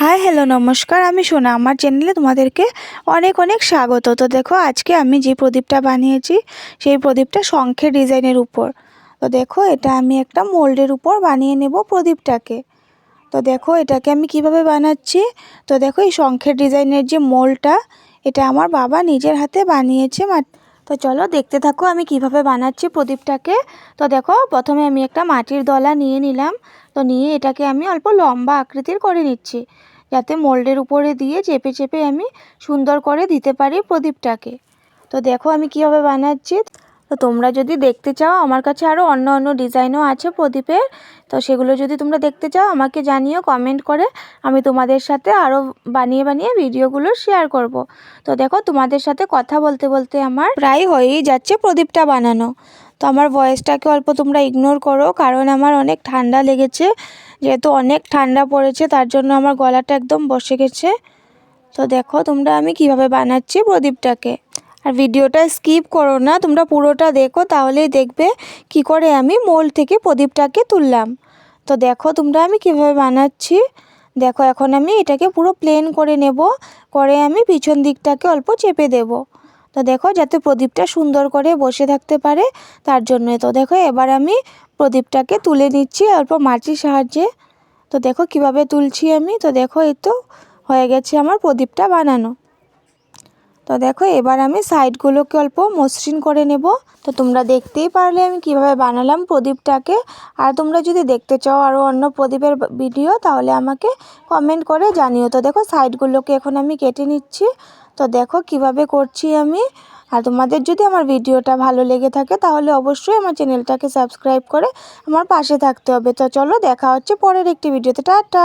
Hi hello नमस्कार আমি সোনা আমার চ্যানেলে তোমাদেরকে অনেক অনেক স্বাগত। তো দেখো আজকে আমি যে প্রদীপটা বানিয়েছি সেই প্রদীপটা শঙ্খের ডিজাইনের উপর। তো দেখো এটা আমি একটা মোল্ডের উপর বানিয়ে নেব প্রদীপটাকে। তো দেখো এটাকে আমি কিভাবে বানাচ্ছি। তো দেখো এই শঙ্খের ডিজাইনের যে মোল্ডটা এটা আমার বাবা নিজের হাতে বানিয়েছে। তো চলো দেখতে থাকো আমি কিভাবে বানাচ্ছি প্রদীপটাকে। তো দেখো প্রথমে আমি একটা মাটির দলা নিয়ে নিলাম। তো নিয়ে এটাকে আমি অল্প লম্বা আকৃতির করে নিচ্ছি, যাতে মোল্ডের উপরে দিয়ে চেপে চেপে আমি সুন্দর করে দিতে পারি প্রদীপটাকে। তো দেখো আমি কিভাবে বানাচ্ছি। তো তোমরা যদি দেখতে চাও, আমার কাছে আরও অন্য অন্য ডিজাইনও আছে প্রদীপের। তো সেগুলো যদি তোমরা দেখতে চাও আমাকে জানিও কমেন্ট করে, আমি তোমাদের সাথে আরও বানিয়ে বানিয়ে ভিডিওগুলো শেয়ার করব। তো দেখো তোমাদের সাথে কথা বলতে বলতে আমার প্রায় হয়েই যাচ্ছে প্রদীপটা বানানো। তো আমার ভয়েসটাকে অল্প তোমরা ইগনোর করো, কারণ আমার অনেক ঠান্ডা লেগেছে। যেহেতু অনেক ঠান্ডা পড়েছে তার জন্য আমার গলাটা একদম বসে গেছে। তো দেখো তোমরা আমি কিভাবে বানাচ্ছি প্রদীপটাকে। আর ভিডিওটা স্কিপ করো না, তোমরা পুরোটা দেখো, তাহলেই দেখবে কি করে আমি মোল্ড থেকে প্রদীপটাকে তুললাম। তো দেখো তোমরা আমি কিভাবে বানাচ্ছি। দেখো এখন আমি এটাকে পুরো প্লেন করে নেব, করে আমি পিছন দিকটাকে অল্প চেপে দেব। তো দেখো যাতে প্রদীপটা সুন্দর করে বসে থাকতে পারে তার জন্য। তো দেখো এবার আমি প্রদীপটাকে তুলে নিচ্ছি অল্প মাটির সাহায্যে। তো দেখো কিভাবে তুলছি আমি। তো দেখো এই তো হয়ে গেছে আমার প্রদীপটা বানানো। তো দেখো এবার আমি সাইডগুলোকে অল্প মসৃণ করে নেব। তো তোমরা দেখতেই পারলে আমি কিভাবে বানালাম প্রদীপটাকে। আর তোমরা যদি দেখতে চাও আরও অন্য প্রদীপের ভিডিও, তাহলে আমাকে কমেন্ট করে জানিও। তো দেখো সাইডগুলোকে এখন আমি কেটে নিচ্ছি। তো দেখো কিভাবে করছি আমি। আর তোমাদের যদি আমার ভিডিওটা ভালো লেগে থাকে তাহলে অবশ্যই আমার চ্যানেলটাকে সাবস্ক্রাইব করে আমার পাশে থাকতে হবে। তো চলো দেখা হচ্ছে পরের একটি ভিডিওতে। টাটা।